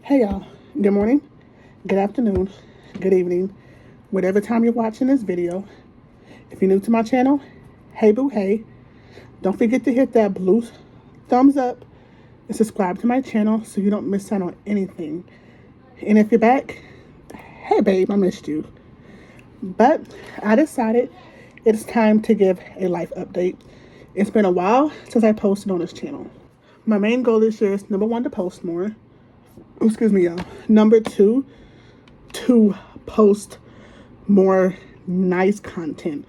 Hey y'all, good morning, good afternoon, good evening, whatever time you're watching this video. If you're new to my channel, hey boo hey, don't forget to hit that blue thumbs up and subscribe to my channel so you don't miss out on anything. And if you're back, hey babe, I missed you. But I decided it's time to give a life update. It's been a while since I posted on this channel. My main goal this year is number one, to post more. Excuse me, y'all. Number two, to post more nice content,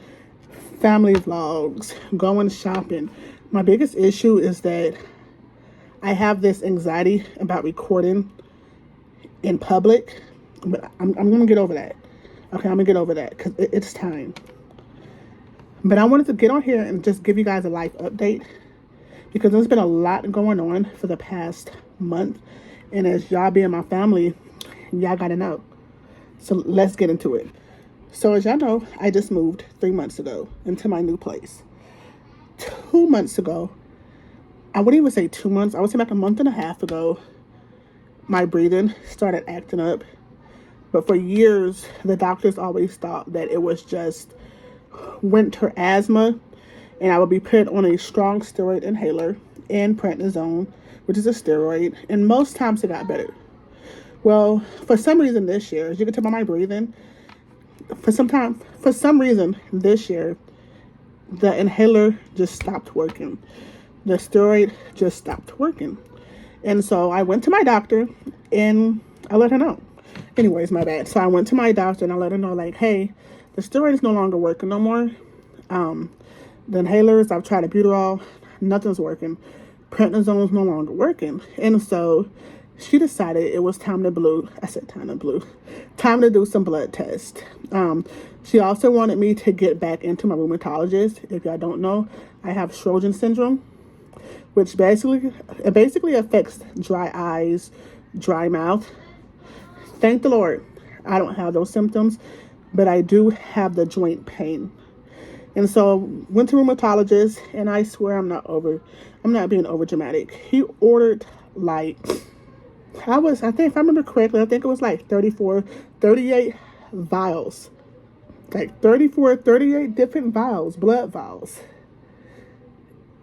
family vlogs, going shopping. My biggest issue is that I have this anxiety about recording in public, but I'm going to get over that. Okay, I'm going to get over that because it's time. But I wanted to get on here and just give you guys a life update because there's been a lot going on for the past month. And as y'all being my family, y'all got to know. So let's get into it. So as y'all know, I just moved 3 months ago into my new place. 2 months ago, I wouldn't even say 2 months. I would say like a month and a half ago, my breathing started acting up. But for years, the doctors always thought that it was just winter asthma. And I would be put on a strong steroid inhaler and prednisone, which is a steroid, and most times it got better. Well, for some reason this year, as you can tell by my breathing, for some reason this year, the inhaler just stopped working. The steroid just stopped working. And so I went to my doctor and I let her know. Anyways, my bad. So I went to my doctor and I let her know, like, hey, the steroid is no longer working no more. The inhalers, I've tried albuterol, nothing's working. Prednisone is no longer working. And so she decided it was time to do some blood tests. She also wanted me to get back into my rheumatologist. If y'all don't know, I have Sjögren's syndrome, which basically affects dry eyes, dry mouth. Thank the Lord, I don't have those symptoms, but I do have the joint pain. And so went to rheumatologist, and I swear I'm not being over dramatic. He ordered like, I think if I remember correctly, I think it was like 38 vials. Like 38 different vials, blood vials.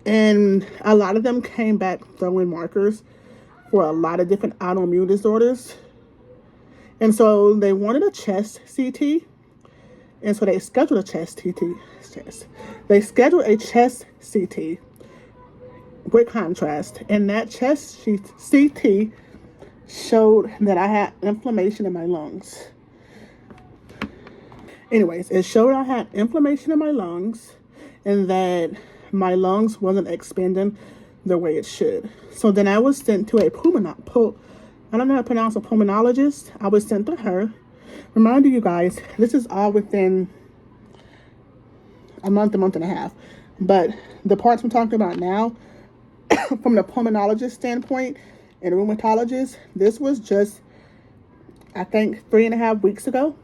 And a lot of them came back throwing markers for a lot of different autoimmune disorders. And so they wanted a chest CT. And so they scheduled a chest CT. They scheduled a chest CT with contrast. And that chest CT showed that I had inflammation in my lungs. Anyways, it showed I had inflammation in my lungs and that my lungs wasn't expanding the way it should. So then I was sent to I don't know how to pronounce a pulmonologist. I was sent to her. Reminding you guys, this is all within a month and a half. But the parts I'm talking about now, from the pulmonologist standpoint and rheumatologist, this was just, I think, 3.5 weeks ago.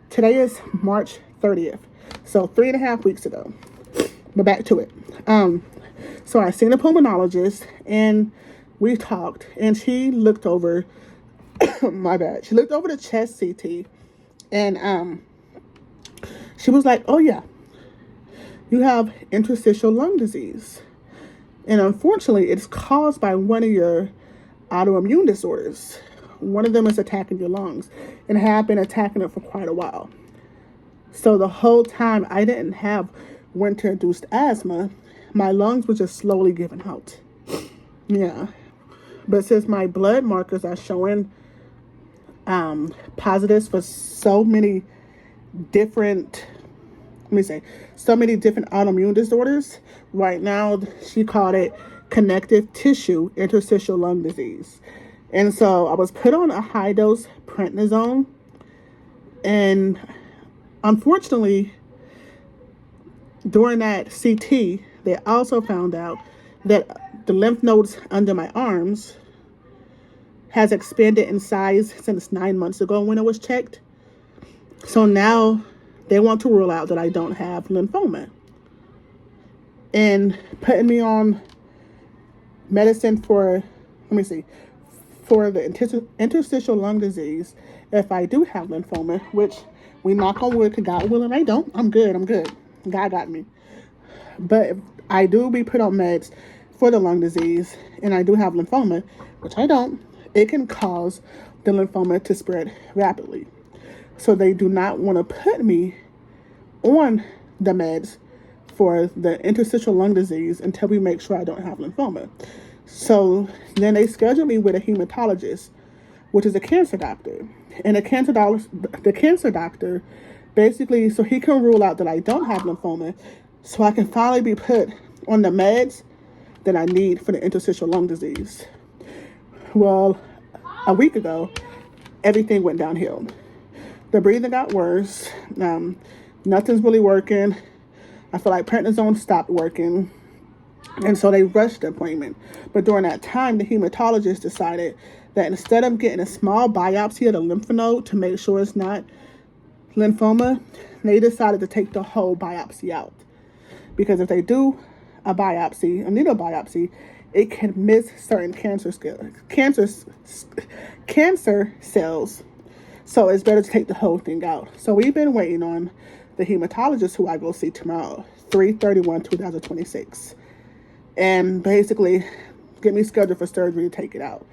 Today is March 30th. So 3.5 weeks ago. But back to it. So I seen a pulmonologist and we talked, and she looked over my bad. She looked over the chest CT and she was like, oh yeah, you have interstitial lung disease. And unfortunately, it's caused by one of your autoimmune disorders. One of them is attacking your lungs and have been attacking it for quite a while. So the whole time I didn't have winter-induced asthma, my lungs were just slowly giving out. Yeah. But since my blood markers are showing positives for so many different autoimmune disorders. Right now, she called it connective tissue interstitial lung disease. And so I was put on a high dose prednisone. And unfortunately, during that CT, they also found out that the lymph nodes under my arms has expanded in size since 9 months ago when it was checked. So now they want to rule out that I don't have lymphoma. And putting me on medicine for for the interstitial lung disease if I do have lymphoma, which we knock on wood, God willing, I don't. I'm good. God got me. But if I do be put on meds for the lung disease and I do have lymphoma, which I don't, it can cause the lymphoma to spread rapidly. So they do not want to put me on the meds for the interstitial lung disease until we make sure I don't have lymphoma. So then they schedule me with a hematologist, which is a cancer doctor. And the cancer doctor basically, so he can rule out that I don't have lymphoma, so I can finally be put on the meds that I need for the interstitial lung disease. Well, a week ago, everything went downhill. The breathing got worse. Nothing's really working. I feel like prednisone stopped working. And so they rushed the appointment. But during that time, the hematologist decided that instead of getting a small biopsy of the lymph node to make sure it's not lymphoma, they decided to take the whole biopsy out. Because if they do a needle biopsy, it can miss certain cancer cells. So it's better to take the whole thing out. So we've been waiting on the hematologist who I go see tomorrow, 3/31/2026. And basically get me scheduled for surgery to take it out.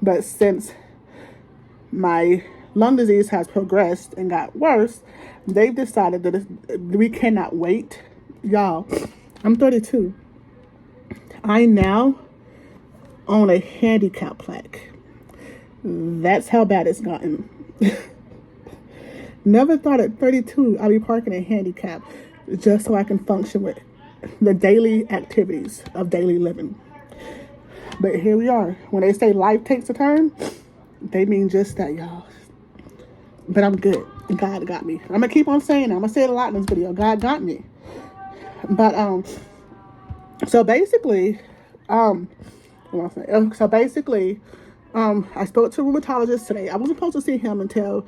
But since my lung disease has progressed and got worse, they've decided that we cannot wait. Y'all, I'm 32. I now own a handicap plaque. That's how bad it's gotten. Never thought at 32 I'd be parking a handicap just so I can function with the daily activities of daily living. But here we are. When they say life takes a turn, they mean just that, y'all. But I'm good. God got me. I'm gonna keep on saying it. I'm gonna say it a lot in this video. God got me. But so basically, I spoke to a rheumatologist today. I wasn't supposed to see him until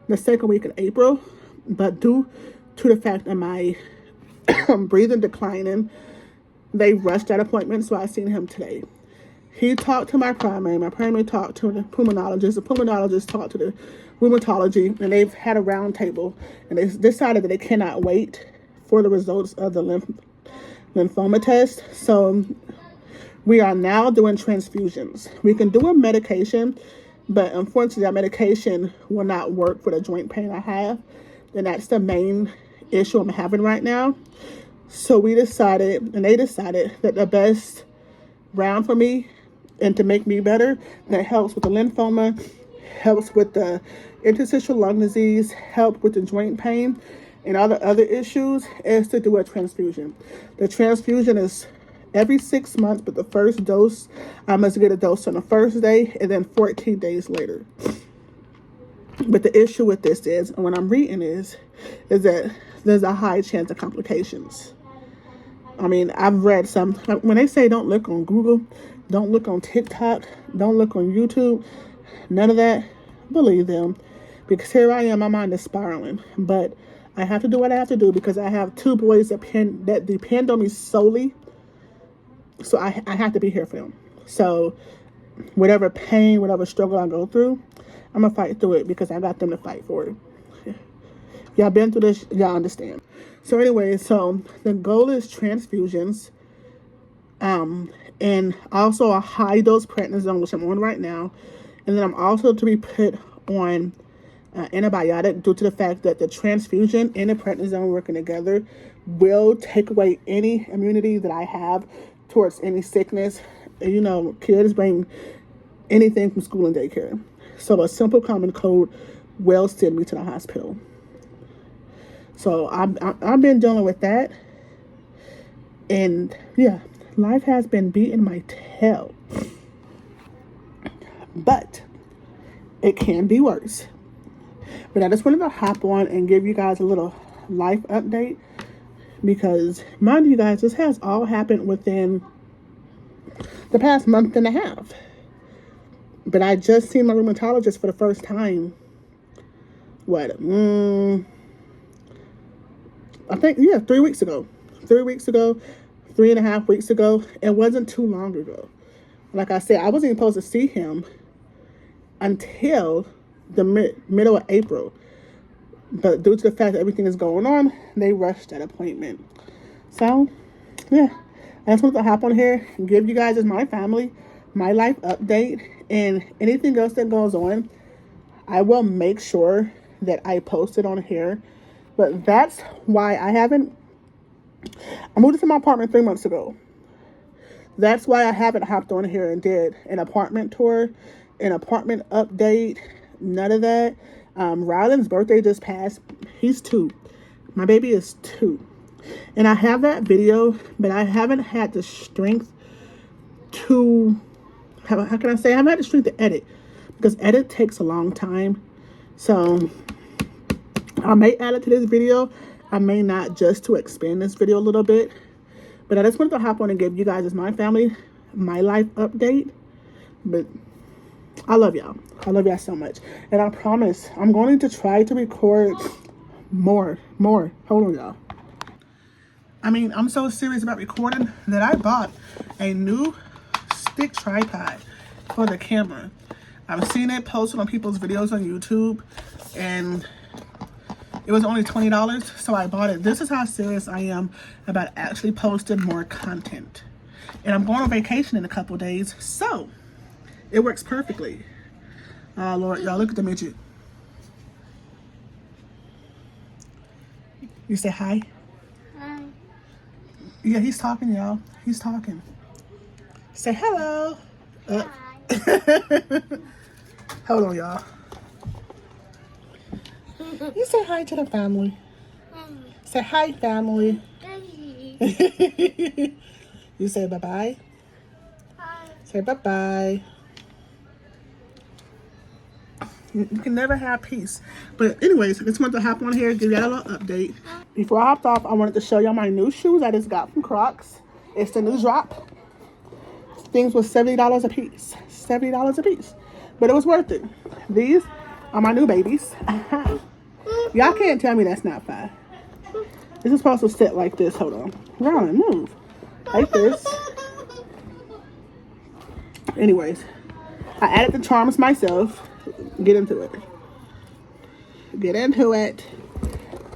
the second week of April, but due to the fact that my breathing declining, they rushed that appointment, so I seen him today. He talked to my primary talked to the pulmonologist talked to the rheumatology, and they've had a round table, and they decided that they cannot wait for the results of the lymphoma test. So we are now doing transfusions. We can do a medication, but unfortunately that medication will not work for the joint pain I have, and that's the main issue I'm having right now. So they decided that the best round for me and to make me better, that helps with the lymphoma, helps with the interstitial lung disease, help with the joint pain and all the other issues, is to do a transfusion. The transfusion is every 6 months, but the first dose, I must get a dose on the first day and then 14 days later. But the issue with this is, and what I'm reading is that there's a high chance of complications. I mean, I've read some, when they say don't look on Google, don't look on TikTok, don't look on YouTube, none of that, believe them. Because here I am, my mind is spiraling. But I have to do what I have to do because I have 2 boys that depend on me solely. So I have to be here for them. So whatever pain, whatever struggle I go through, I'm going to fight through it because I got them to fight for it. Y'all been through this, y'all understand. So anyway, so the goal is transfusions, and also a high dose prednisone, which I'm on right now. And then I'm also to be put on antibiotic due to the fact that the transfusion and the prednisone working together will take away any immunity that I have towards any sickness. You know, kids bring anything from school and daycare. So a simple common cold will send me to the hospital. So I've been dealing with that. And yeah, life has been beating my tail. But it can be worse. But I just wanted to hop on and give you guys a little life update. Because, mind you guys, this has all happened within the past month and a half. But I just seen my rheumatologist for the first time. I think, 3 weeks ago. 3 weeks ago, 3.5 weeks ago. It wasn't too long ago. Like I said, I wasn't even supposed to see him until the middle of April. But due to the fact that everything is going on, they rushed that appointment. So, yeah. I just wanted to hop on here and give you guys, as my family, my life update. And anything else that goes on, I will make sure that I post it on here. But that's why I moved into my apartment 3 months ago. That's why I haven't hopped on here and did an apartment tour, an apartment update, none of that. Ryland's birthday just passed. He's 2. My baby is 2. And I have that video, but I haven't had the strength to, how can I say, I haven't had the strength to edit, because edit takes a long time. So I may add it to this video. I may not, just to expand this video a little bit. But I just wanted to hop on and give you guys, as my family, my life update. But I love y'all. I love y'all so much. And I promise I'm going to try to record more. Hold on, y'all. I mean, I'm so serious about recording that I bought a new stick tripod for the camera. I've seen it posted on people's videos on YouTube, and it was only $20, so I bought it. This is how serious I am about actually posting more content. And I'm going on vacation in a couple days, so it works perfectly. Oh, Lord, y'all, look at the midget. You say hi? Hi. Yeah, he's talking, y'all. He's talking. Say hello. Hi. Hold on, y'all. You say hi to the family. Hi. Say hi, family. Hi. You say bye-bye. Hi. Say bye-bye. You can never have peace. But anyways, I just wanted to hop on here and give y'all a little update. Before I hopped off, I wanted to show y'all my new shoes I just got from Crocs. It's the new drop. Things was $70 a piece. $70 a piece. But it was worth it. These are my new babies. Y'all can't tell me that's not fine. This is supposed to sit like this. Hold on. Run, move. Like this. Anyways, I added the charms myself. Get into it. Get into it.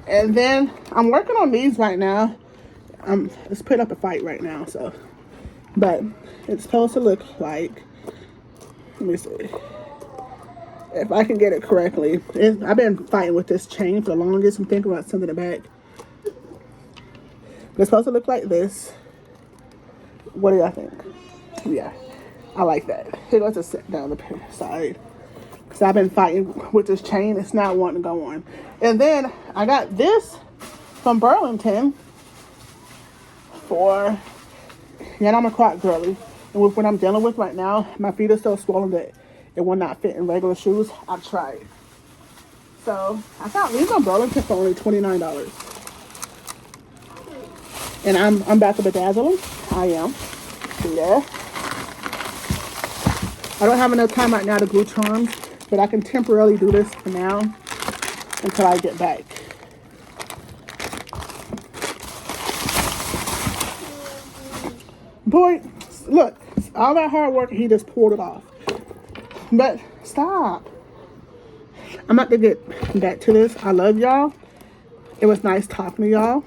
And then I'm working on these right now. I'm just putting up a fight right now, so. But it's supposed to look like, let me see if I can get it correctly. I've been fighting with this chain for the longest. I'm thinking about sending it back. It's supposed to look like this. What do y'all think? Yeah, I like that. Here goes to sit down the side. Because I've been fighting with this chain. It's not wanting to go on. And then I got this from Burlington for, yeah, I'm a Croc girly. And with what I'm dealing with right now, my feet are so swollen that it will not fit in regular shoes. I've tried. So I found these on Burlington for only $29. And I'm about to bedazzle them. I am. Yeah. I don't have enough time right now to glue charms, but I can temporarily do this for now until I get back. Boy, look, all that hard work, he just pulled it off. But stop. I'm about to get back to this. I love y'all. It was nice talking to y'all.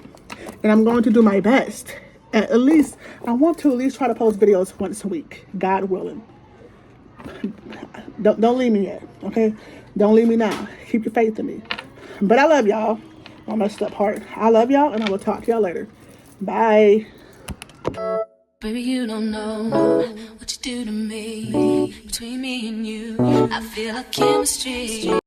And I'm going to do my best. At least, I want to at least try to post videos once a week. God willing. Don't leave me yet, okay? Don't leave me now. Keep your faith in me. But I love y'all. I messed up heart. I love y'all, and I will talk to y'all later. Bye. Baby, you don't know what you do to me. Between me and you, I feel like chemistry.